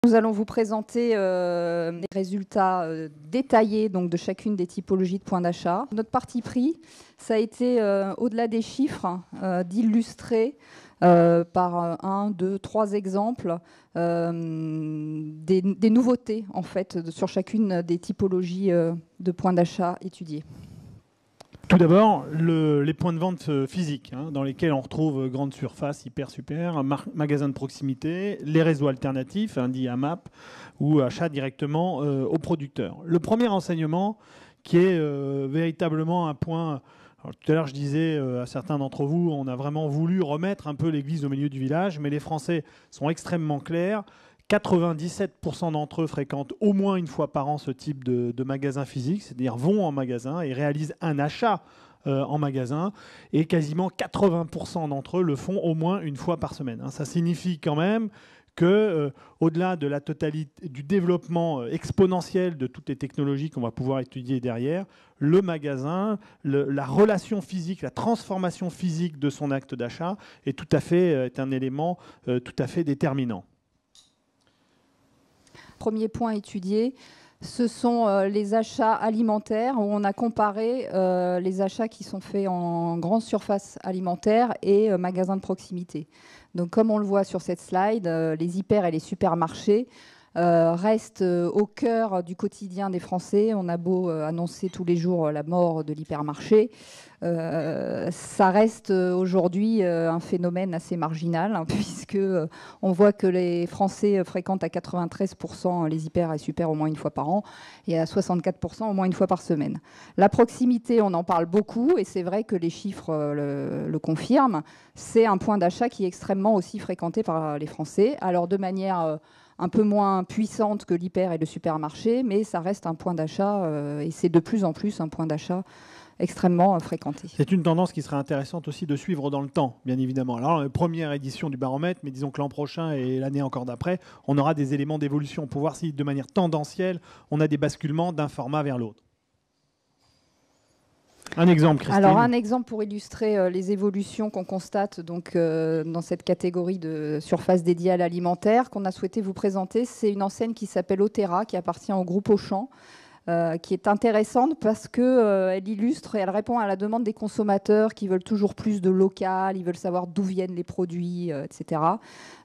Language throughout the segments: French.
Nous allons vous présenter les résultats détaillés donc, de chacune des typologies de points d'achat. Notre parti pris, ça a été, au-delà des chiffres, d'illustrer par 1, 2, 3 exemples des nouveautés en fait, sur chacune des typologies de points d'achat étudiés. Tout d'abord, les points de vente physiques, dans lesquels on retrouve grande surface, hyper, super, magasins de proximité, les réseaux alternatifs, dits AMAP, ou achat directement aux producteurs. Le premier enseignement, qui est véritablement un point... Alors, tout à l'heure, je disais à certains d'entre vous, on a vraiment voulu remettre un peu l'église au milieu du village, mais les Français sont extrêmement clairs. 97% d'entre eux fréquentent au moins une fois par an ce type de magasin physique, c'est-à-dire vont en magasin et réalisent un achat en magasin, et quasiment 80% d'entre eux le font au moins une fois par semaine. Ça signifie quand même que, au-delà de la totalité du développement exponentiel de toutes les technologies qu'on va pouvoir étudier derrière, le magasin, la relation physique, la transformation physique de son acte d'achat est un élément tout à fait déterminant. Premier point étudié, ce sont les achats alimentaires, où on a comparé les achats qui sont faits en grande surface alimentaire et magasins de proximité. Donc, comme on le voit sur cette slide, les hyper et les supermarchés restent au cœur du quotidien des Français. On a beau annoncer tous les jours la mort de l'hypermarché, ça reste aujourd'hui un phénomène assez marginal, puisque on voit que les Français fréquentent à 93% les hyper et super au moins une fois par an et à 64% au moins une fois par semaine. La proximité, on en parle beaucoup et c'est vrai que les chiffres le confirment. C'est un point d'achat qui est extrêmement aussi fréquenté par les Français. Alors de manière un peu moins puissante que l'hyper et le supermarché, mais ça reste un point d'achat et c'est de plus en plus un point d'achat extrêmement fréquenté. C'est une tendance qui serait intéressante aussi de suivre dans le temps, bien évidemment. Alors, la première édition du baromètre, mais disons que l'an prochain et l'année encore d'après, on aura des éléments d'évolution pour voir si, de manière tendancielle, on a des basculements d'un format vers l'autre. Un exemple, Christine. Alors, un exemple pour illustrer les évolutions qu'on constate donc, dans cette catégorie de surface dédiée à l'alimentaire qu'on a souhaité vous présenter, c'est une enseigne qui s'appelle Otera, qui appartient au groupe Auchan, qui est intéressante parce qu'elle illustre et elle répond à la demande des consommateurs qui veulent toujours plus de local, ils veulent savoir d'où viennent les produits, etc.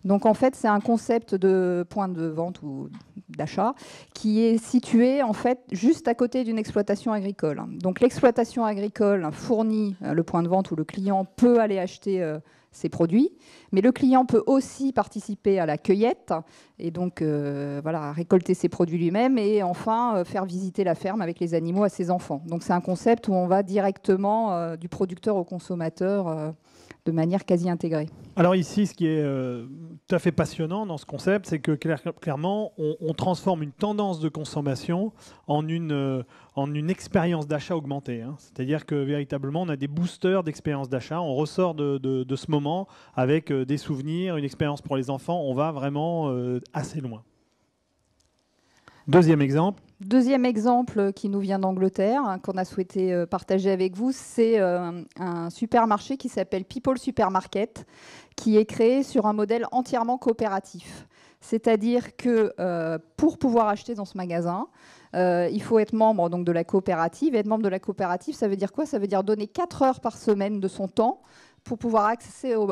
Donc en fait, c'est un concept de point de vente ou d'achat qui est situé en fait juste à côté d'une exploitation agricole. Donc l'exploitation agricole fournit le point de vente où le client peut aller acheter ses produits, mais le client peut aussi participer à la cueillette et donc voilà, récolter ses produits lui-même et enfin faire visiter la ferme avec les animaux à ses enfants. Donc c'est un concept où on va directement du producteur au consommateur de manière quasi intégrée. Alors ici, ce qui est tout à fait passionnant dans ce concept, c'est que clairement, on transforme une tendance de consommation en une expérience d'achat augmentée. C'est-à-dire que véritablement, on a des boosters d'expérience d'achat. On ressort de ce moment avec des souvenirs, une expérience pour les enfants. On va vraiment assez loin. Deuxième exemple. Deuxième exemple qui nous vient d'Angleterre, qu'on a souhaité partager avec vous, c'est un supermarché qui s'appelle People Supermarket, qui est créé sur un modèle entièrement coopératif. C'est-à-dire que pour pouvoir acheter dans ce magasin, il faut être membre donc, de la coopérative. Et être membre de la coopérative, ça veut dire quoi? Ça veut dire donner 4 heures par semaine de son temps pour pouvoir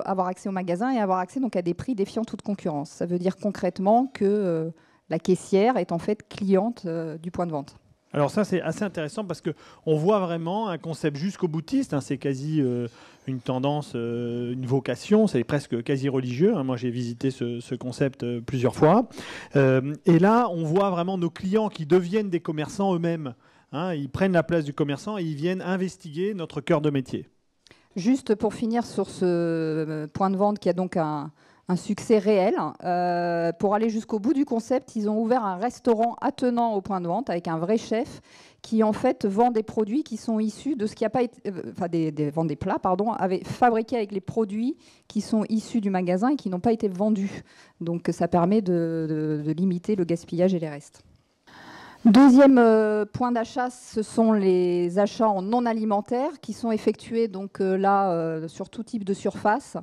avoir accès au magasin et avoir accès donc, à des prix défiant toute concurrence. Ça veut dire concrètement que la caissière est en fait cliente du point de vente. Alors ça, c'est assez intéressant parce qu'on voit vraiment un concept jusqu'au boutiste. C'est quasi une tendance, une vocation, c'est presque quasi religieux. Moi, j'ai visité ce concept plusieurs fois. Et là, on voit vraiment nos clients qui deviennent des commerçants eux-mêmes. Ils prennent la place du commerçant et ils viennent investiguer notre cœur de métier. Juste pour finir sur ce point de vente qui a donc un succès réel. Pour aller jusqu'au bout du concept, ils ont ouvert un restaurant attenant au point de vente avec un vrai chef qui en fait vend des produits qui sont issus de ce qui n'a pas été, vend des plats, pardon, fabriqués avec les produits qui sont issus du magasin et qui n'ont pas été vendus. Donc ça permet de limiter le gaspillage et les restes. Deuxième point d'achat, ce sont les achats en non alimentaire qui sont effectués donc là sur tout type de surface.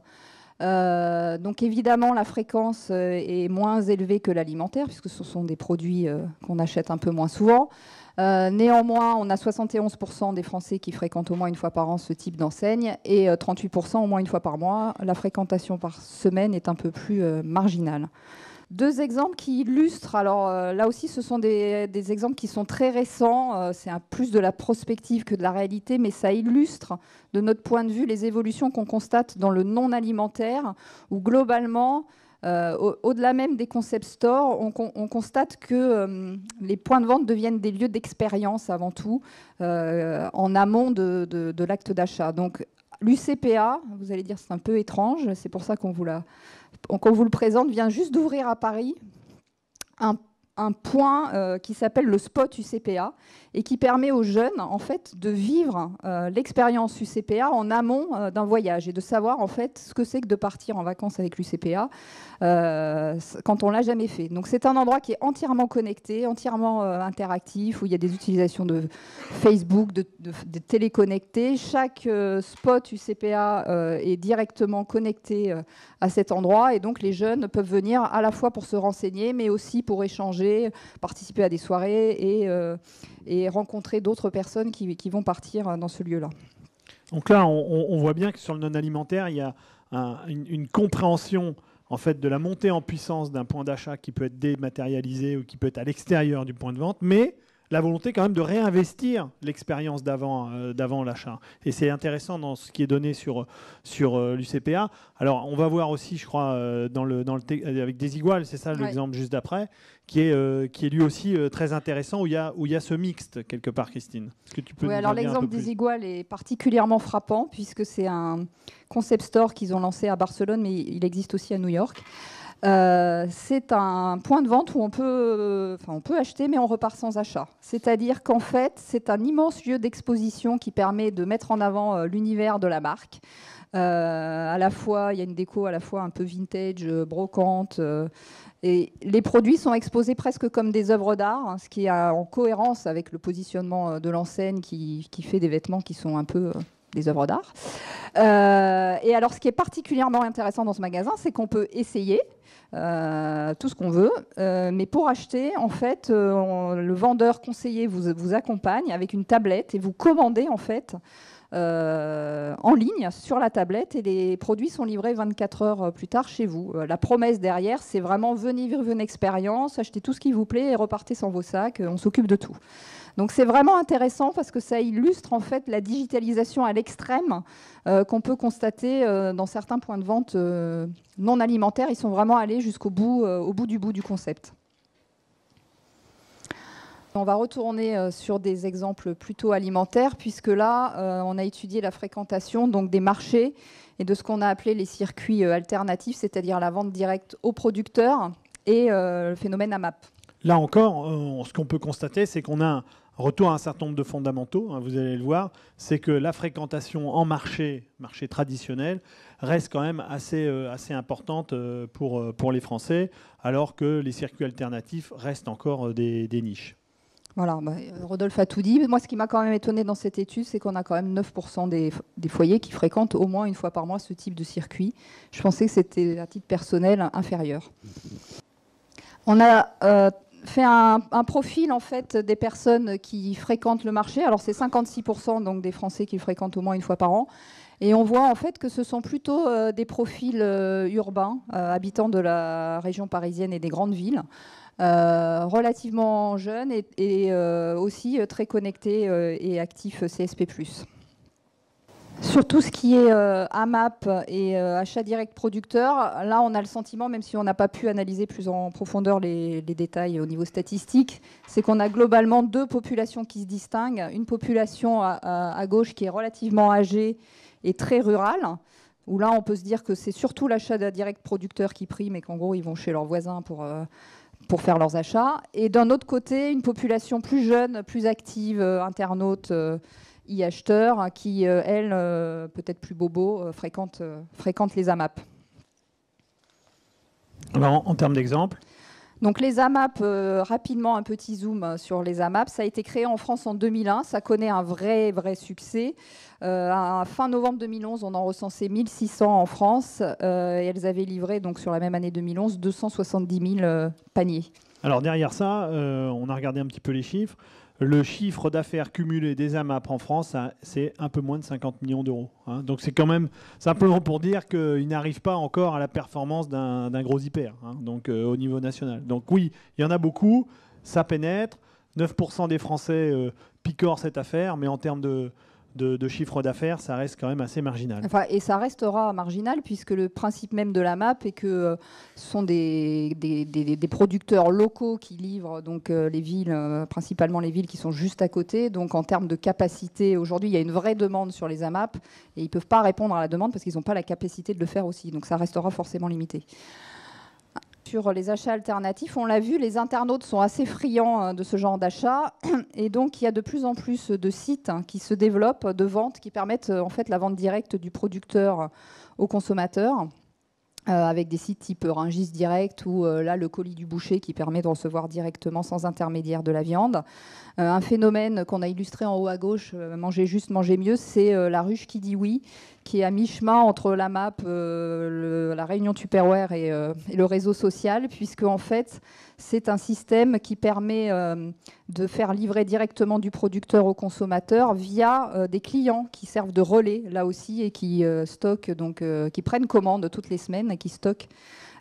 Donc évidemment, la fréquence est moins élevée que l'alimentaire, puisque ce sont des produits qu'on achète un peu moins souvent. Néanmoins, on a 71% des Français qui fréquentent au moins une fois par an ce type d'enseigne et 38% au moins une fois par mois. La fréquentation par semaine est un peu plus marginale. Deux exemples qui illustrent, alors là aussi ce sont des exemples qui sont très récents, c'est plus de la prospective que de la réalité, mais ça illustre de notre point de vue les évolutions qu'on constate dans le non alimentaire, où globalement, au-delà même des concept stores, on constate que les points de vente deviennent des lieux d'expérience avant tout, en amont de l'acte d'achat. Donc l'UCPA, vous allez dire c'est un peu étrange, c'est pour ça qu'on vous le présente, vient juste d'ouvrir à Paris un point qui s'appelle le spot UCPA et qui permet aux jeunes en fait de vivre l'expérience UCPA en amont d'un voyage et de savoir en fait ce que c'est que de partir en vacances avec l'UCPA quand on l'a jamais fait. Donc c'est un endroit qui est entièrement connecté, entièrement interactif, où il y a des utilisations de Facebook, de téléconnectés. Chaque spot UCPA est directement connecté à cet endroit et donc les jeunes peuvent venir à la fois pour se renseigner mais aussi pour échanger, participer à des soirées et rencontrer d'autres personnes qui vont partir dans ce lieu-là. Donc là, on voit bien que sur le non-alimentaire, il y a une compréhension en fait, de la montée en puissance d'un point d'achat qui peut être dématérialisé ou qui peut être à l'extérieur du point de vente, mais la volonté quand même de réinvestir l'expérience d'avant l'achat. Et c'est intéressant dans ce qui est donné sur l'UCPA. Alors, on va voir aussi, je crois, avec Desigual, c'est ça l'exemple juste d'après, qui est lui aussi très intéressant, où il y a ce mixte, quelque part, Christine. Est-ce que tu peux nous alors en dire un l'exemple peu plus ? Desigual est particulièrement frappant, puisque c'est un concept store qu'ils ont lancé à Barcelone, mais il existe aussi à New York. C'est un point de vente où on peut acheter, mais on repart sans achat. C'est-à-dire qu'en fait, c'est un immense lieu d'exposition qui permet de mettre en avant l'univers de la marque. À la fois, il y a une déco à la fois un peu vintage, brocante. Et les produits sont exposés presque comme des œuvres d'art, hein, ce qui est en cohérence avec le positionnement de l'enseigne qui fait des vêtements qui sont un peu des œuvres d'art. Et alors, ce qui est particulièrement intéressant dans ce magasin, c'est qu'on peut essayer tout ce qu'on veut, mais pour acheter, en fait, le vendeur conseiller vous accompagne avec une tablette et vous commandez en fait en ligne sur la tablette et les produits sont livrés 24 heures plus tard chez vous. La promesse derrière, c'est vraiment venez vivre une expérience, achetez tout ce qui vous plaît et repartez sans vos sacs, on s'occupe de tout. Donc c'est vraiment intéressant parce que ça illustre en fait la digitalisation à l'extrême qu'on peut constater dans certains points de vente non alimentaires. Ils sont vraiment allés jusqu'au bout, du concept. On va retourner sur des exemples plutôt alimentaires, puisque là, on a étudié la fréquentation donc des marchés et de ce qu'on a appelé les circuits alternatifs, c'est-à-dire la vente directe aux producteurs et le phénomène AMAP. Là encore, ce qu'on peut constater, c'est qu'on a un retour à un certain nombre de fondamentaux, hein, vous allez le voir, c'est que la fréquentation en marché traditionnel, reste quand même assez importante pour les Français, alors que les circuits alternatifs restent encore des niches. Voilà, Rodolphe a tout dit. Moi, ce qui m'a quand même étonné dans cette étude, c'est qu'on a quand même 9% des foyers qui fréquentent au moins une fois par mois ce type de circuit. Je pensais que c'était, à titre personnel, inférieur. On a fait un profil en fait, des personnes qui fréquentent le marché. Alors, c'est 56% donc, des Français qui le fréquentent au moins une fois par an. Et on voit en fait que ce sont plutôt des profils urbains, habitants de la région parisienne et des grandes villes. Relativement jeunes et aussi très connectés et actifs CSP+. Sur tout ce qui est AMAP et achat direct producteur, là on a le sentiment, même si on n'a pas pu analyser plus en profondeur les détails au niveau statistique, c'est qu'on a globalement deux populations qui se distinguent. Une population à gauche qui est relativement âgée et très rurale, où là on peut se dire que c'est surtout l'achat direct producteur qui prime et qu'en gros ils vont chez leurs voisins pour faire leurs achats. Et d'un autre côté, une population plus jeune, plus active, internaute, e-acheteurs, qui, elle, peut-être plus bobo, fréquente les AMAP. Alors, en termes d'exemple ? Donc les AMAP, rapidement un petit zoom sur les AMAP. Ça a été créé en France en 2001, ça connaît un vrai succès. À fin novembre 2011, on en recensait 1600 en France et elles avaient livré donc sur la même année 2011 270 000 paniers. Alors derrière ça, on a regardé un petit peu les chiffres. Le chiffre d'affaires cumulé des AMAP en France, c'est un peu moins de 50 millions d'euros. Hein. Donc c'est quand même simplement pour dire qu'ils n'arrivent pas encore à la performance d'un gros hyper, hein, donc au niveau national. Donc oui, il y en a beaucoup, ça pénètre. 9% des Français picorent cette affaire, mais en termes de chiffre d'affaires, ça reste quand même assez marginal. Enfin, et ça restera marginal puisque le principe même de la MAP est que ce sont des producteurs locaux qui livrent donc, les villes, principalement les villes qui sont juste à côté. Donc en termes de capacité, aujourd'hui, il y a une vraie demande sur les AMAP et ils ne peuvent pas répondre à la demande parce qu'ils n'ont pas la capacité de le faire aussi. Donc ça restera forcément limité. Sur les achats alternatifs, on l'a vu, les internautes sont assez friands de ce genre d'achat et donc il y a de plus en plus de sites qui se développent, de ventes qui permettent en fait la vente directe du producteur au consommateur. Avec des sites type Rungis Direct ou là le colis du boucher qui permet de recevoir directement sans intermédiaire de la viande. Un phénomène qu'on a illustré en haut à gauche, manger juste, manger mieux, c'est la ruche qui dit oui, qui est à mi-chemin entre la MAP, la réunion Tupperware et le réseau social, puisque en fait c'est un système qui permet de faire livrer directement du producteur au consommateur via des clients qui servent de relais là aussi et qui stockent, donc qui prennent commande toutes les semaines et qui stockent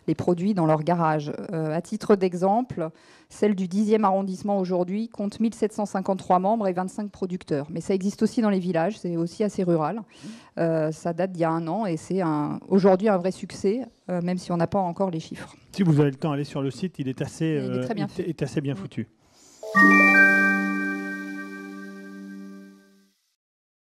les produits dans leur garage. À titre d'exemple, celle du 10e arrondissement aujourd'hui compte 1753 membres et 25 producteurs. Mais ça existe aussi dans les villages, c'est aussi assez rural. Ça date d'il y a 1 an et c'est aujourd'hui un vrai succès, même si on n'a pas encore les chiffres. Si vous avez le temps, allez sur le site, il est assez, il est très bien assez bien foutu.